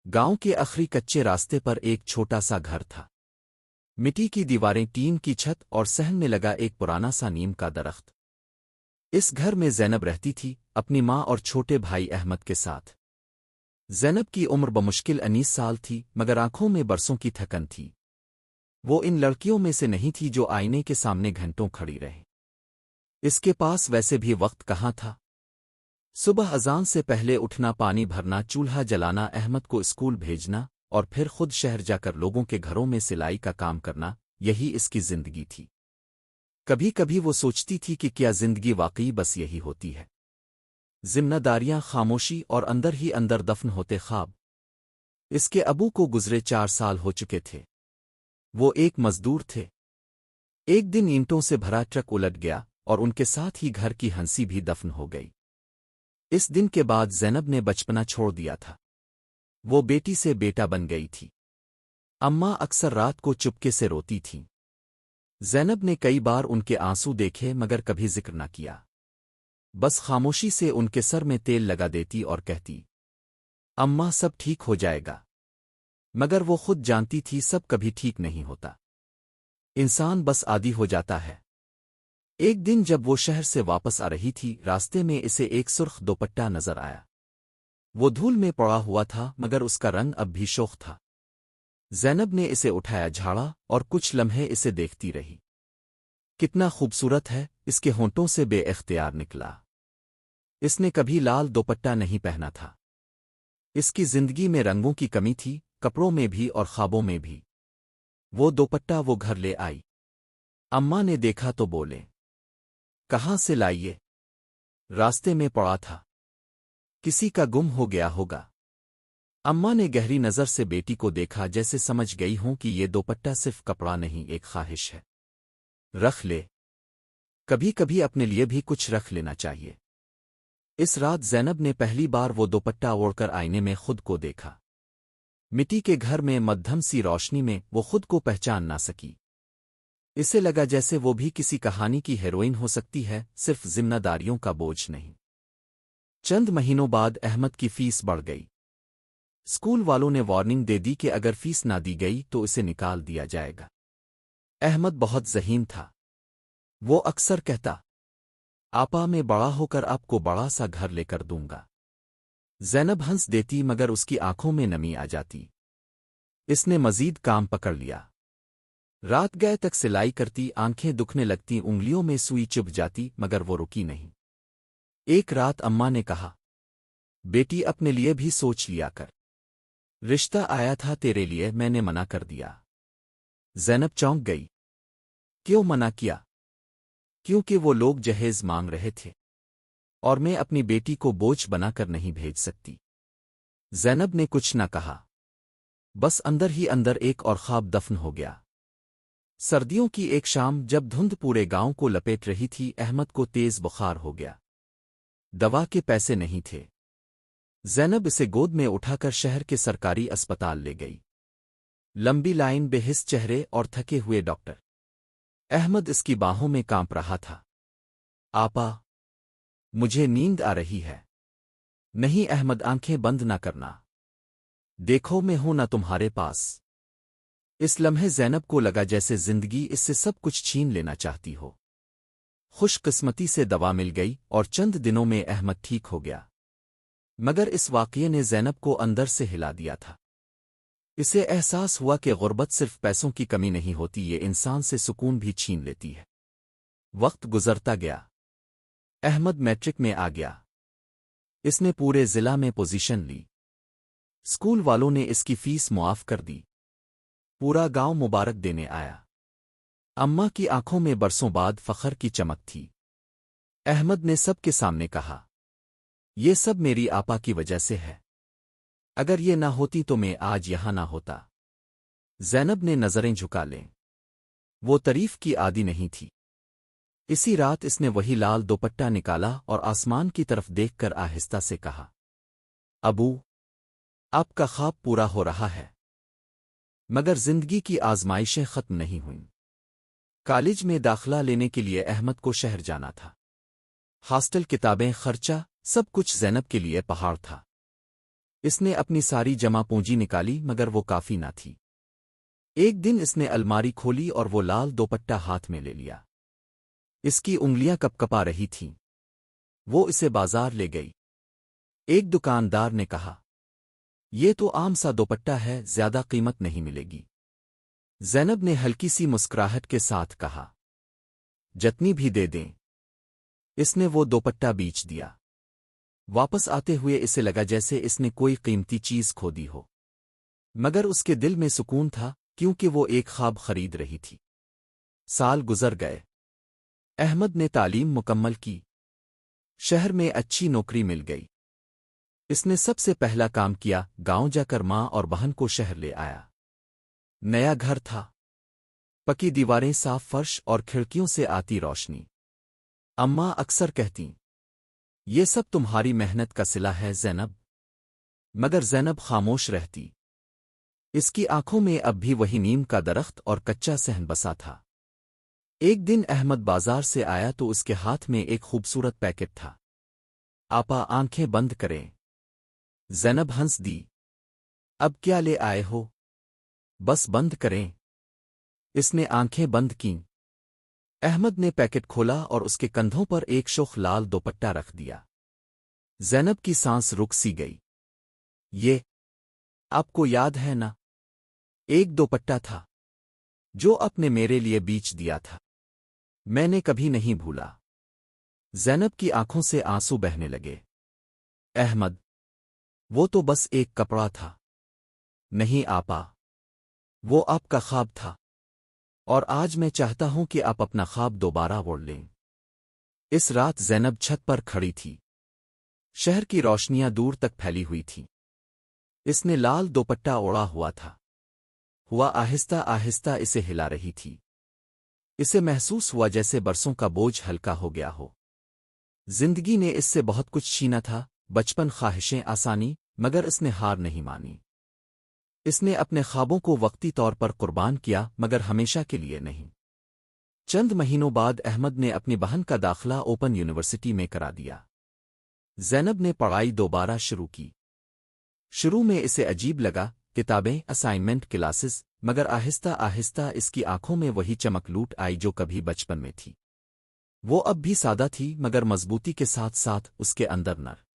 गांव के आखिरी कच्चे रास्ते पर एक छोटा सा घर था। मिट्टी की दीवारें, टीन की छत और सहन में लगा एक पुराना सा नीम का दरख्त। इस घर में ज़ैनब रहती थी, अपनी माँ और छोटे भाई अहमद के साथ। ज़ैनब की उम्र बमुश्किल 19 साल थी, मगर आंखों में बरसों की थकन थी। वो इन लड़कियों में से नहीं थी जो आईने के सामने घंटों खड़ी रहे। इसके पास वैसे भी वक्त कहाँ था। सुबह अजान से पहले उठना, पानी भरना, चूल्हा जलाना, अहमद को स्कूल भेजना और फिर खुद शहर जाकर लोगों के घरों में सिलाई का काम करना, यही इसकी जिंदगी थी। कभी कभी वो सोचती थी कि क्या जिंदगी वाकई बस यही होती है। जिम्मेदारियां, खामोशी और अंदर ही अंदर दफन होते ख्वाब। इसके अबू को गुजरे 4 साल हो चुके थे। वो एक मजदूर थे। एक दिन ईंटों से भरा ट्रक उलट गया और उनके साथ ही घर की हंसी भी दफन हो गई। इस दिन के बाद ज़ैनब ने बचपना छोड़ दिया था। वो बेटी से बेटा बन गई थी। अम्मा अक्सर रात को चुपके से रोती थीं। ज़ैनब ने कई बार उनके आंसू देखे मगर कभी जिक्र न किया। बस खामोशी से उनके सर में तेल लगा देती और कहती, अम्मा सब ठीक हो जाएगा। मगर वो खुद जानती थी सब कभी ठीक नहीं होता। इंसान बस आदी हो जाता है। एक दिन जब वो शहर से वापस आ रही थी, रास्ते में इसे एक सुर्ख दोपट्टा नजर आया। वो धूल में पड़ा हुआ था मगर उसका रंग अब भी शोख था। ज़ैनब ने इसे उठाया, झाड़ा और कुछ लम्हे इसे देखती रही। कितना खूबसूरत है, इसके होंठों से बेइख्तियार निकला। इसने कभी लाल दोपट्टा नहीं पहना था। इसकी जिंदगी में रंगों की कमी थी, कपड़ों में भी और ख्वाबों में भी। वो दोपट्टा वो घर ले आई। अम्मा ने देखा तो बोले, कहाँ से लाइए? रास्ते में पड़ा था। किसी का गुम हो गया होगा। अम्मा ने गहरी नज़र से बेटी को देखा, जैसे समझ गई हों कि ये दोपट्टा सिर्फ कपड़ा नहीं, एक ख्वाहिश है। रख ले। कभी कभी अपने लिए भी कुछ रख लेना चाहिए। इस रात ज़ैनब ने पहली बार वो दोपट्टा ओढ़कर आईने में खुद को देखा। मिट्टी के घर में मध्यम सी रोशनी में वो खुद को पहचान ना सकी। इसे लगा जैसे वो भी किसी कहानी की हीरोइन हो सकती है, सिर्फ जिम्मेदारियों का बोझ नहीं। चंद महीनों बाद अहमद की फीस बढ़ गई। स्कूल वालों ने वार्निंग दे दी कि अगर फीस ना दी गई तो इसे निकाल दिया जाएगा। अहमद बहुत ज़हीन था। वो अक्सर कहता, आपा मैं बड़ा होकर आपको बड़ा सा घर लेकर दूंगा। ज़ैनब हंस देती मगर उसकी आंखों में नमी आ जाती। इसने मजीद काम पकड़ लिया। रात गए तक सिलाई करती, आंखें दुखने लगती, उंगलियों में सुई चुभ जाती, मगर वो रुकी नहीं। एक रात अम्मा ने कहा, बेटी अपने लिए भी सोच लिया कर। रिश्ता आया था तेरे लिए, मैंने मना कर दिया। ज़ैनब चौंक गई। क्यों मना किया? क्योंकि वो लोग जहेज मांग रहे थे और मैं अपनी बेटी को बोझ बनाकर नहीं भेज सकती। ज़ैनब ने कुछ न कहा। बस अंदर ही अंदर एक और ख्वाब दफन हो गया। सर्दियों की एक शाम जब धुंध पूरे गांव को लपेट रही थी, अहमद को तेज बुखार हो गया। दवा के पैसे नहीं थे। ज़ैनब इसे गोद में उठाकर शहर के सरकारी अस्पताल ले गई। लंबी लाइन, बेहिस चेहरे और थके हुए डॉक्टर। अहमद इसकी बाहों में कांप रहा था। आपा, मुझे नींद आ रही है। नहीं अहमद, आंखें बंद ना करना। देखो मैं हूं ना तुम्हारे पास। इस लम्हे ज़ैनब को लगा जैसे जिंदगी इससे सब कुछ छीन लेना चाहती हो। खुशकिस्मती से दवा मिल गई और चंद दिनों में अहमद ठीक हो गया। मगर इस वाक़ये ने ज़ैनब को अंदर से हिला दिया था। इसे एहसास हुआ कि गुर्बत सिर्फ पैसों की कमी नहीं होती, ये इंसान से सुकून भी छीन लेती है। वक्त गुजरता गया। अहमद मैट्रिक में आ गया। इसने पूरे ज़िला में पोजीशन ली। स्कूल वालों ने इसकी फीस मुआफ कर दी। पूरा गांव मुबारक देने आया। अम्मा की आंखों में बरसों बाद फख्र की चमक थी। अहमद ने सबके सामने कहा, ये सब मेरी आपा की वजह से है। अगर ये ना होती तो मैं आज यहां ना होता। ज़ैनब ने नजरें झुका लें। वो तारीफ की आदी नहीं थी। इसी रात इसने वही लाल दोपट्टा निकाला और आसमान की तरफ देखकर आहिस्ता से कहा, अबू, आपका ख्वाब पूरा हो रहा है। मगर जिंदगी की आजमाइशें खत्म नहीं हुईं। कॉलेज में दाखिला लेने के लिए अहमद को शहर जाना था। हॉस्टल, किताबें, खर्चा, सब कुछ ज़ैनब के लिए पहाड़ था। اس نے اپنی ساری جمع پونجی نکالی مگر وہ کافی نہ تھی۔ ایک دن اس نے الماری کھولی اور وہ لال دوپٹہ ہاتھ میں لے لیا۔ اس کی انگلیاں کپکپا رہی تھیں۔ وہ اسے بازار لے گئی۔ ایک دکاندار نے کہا، یہ تو عام سا دوپٹہ ہے، زیادہ قیمت نہیں ملے گی۔ زینب نے ہلکی سی مسکراہٹ کے ساتھ کہا، جتنی بھی دے دیں۔ اس نے وہ دوپٹہ بیچ دیا۔ واپس آتے ہوئے اسے لگا جیسے اس نے کوئی قیمتی چیز کھو دی ہو، مگر اس کے دل میں سکون تھا کیونکہ وہ ایک خواب خرید رہی تھی۔ سال گزر گئے۔ احمد نے تعلیم مکمل کی۔ شہر میں اچھی نوکری مل گئی۔ اس نے سب سے پہلا کام کیا، گاؤں جا کر ماں اور بہن کو شہر لے آیا۔ نیا گھر تھا، پکی دیواریں، صاف فرش اور کھڑکیوں سے آتی روشنی۔ اماں اکثر کہتیں، یہ سب تمہاری محنت کا صلہ ہے زینب، مگر زینب خاموش رہتی۔ اس کی آنکھوں میں اب بھی وہی نیم کا درخت اور کچا صحن بسا تھا۔ ایک دن احمد بازار سے آیا تو اس کے ہاتھ میں ایک خوبصورت پیکٹ تھا۔ آپا آنکھیں بند کریں۔ زینب ہنس دی۔ اب کیا لے آئے ہو؟ بس بند کریں۔ اس نے آنکھیں بند کیں۔ احمد نے پیکٹ کھولا اور اس کے کندھوں پر ایک شوخ لال دوپٹہ رکھ دیا۔ زینب کی سانس رک سی گئی۔ یہ آپ کو یاد ہے نا؟ ایک دوپٹہ تھا جو آپ نے میرے لیے بیچ دیا تھا، میں نے کبھی نہیں بھولا۔ زینب کی آنکھوں سے آنسو بہنے لگے۔ احمد، وہ تو بس ایک کپڑا تھا۔ نہیں آپا، وہ آپ کا خواب تھا، اور آج میں چاہتا ہوں کہ آپ اپنا خواب دوبارہ اوڑھ لیں۔ اس رات زینب چھت پر کھڑی تھی۔ شہر کی روشنیاں دور تک پھیلی ہوئی تھیں۔ اس نے لال دوپٹہ اوڑھا ہوا تھا۔ ہوا آہستہ آہستہ اسے ہلا رہی تھی۔ اسے محسوس ہوا جیسے برسوں کا بوجھ ہلکا ہو گیا ہو۔ زندگی نے اس سے بہت کچھ چھینا تھا، بچپن، خواہشیں، آسانی، مگر اس نے ہار نہیں مانی۔ اس نے اپنے خوابوں کو وقتی طور پر قربان کیا مگر ہمیشہ کے لیے نہیں۔ چند مہینوں بعد احمد نے اپنی بہن کا داخلہ اوپن یونیورسٹی میں کرا دیا۔ زینب نے پڑھائی دوبارہ شروع کی۔ شروع میں اسے عجیب لگا، کتابیں، اسائنمنٹ، کلاسز، مگر آہستہ آہستہ اس کی آنکھوں میں وہی چمک لوٹ آئی جو کبھی بچپن میں تھی۔ وہ اب بھی سادہ تھی مگر مضبوطی کے ساتھ ساتھ اس کے اندر نر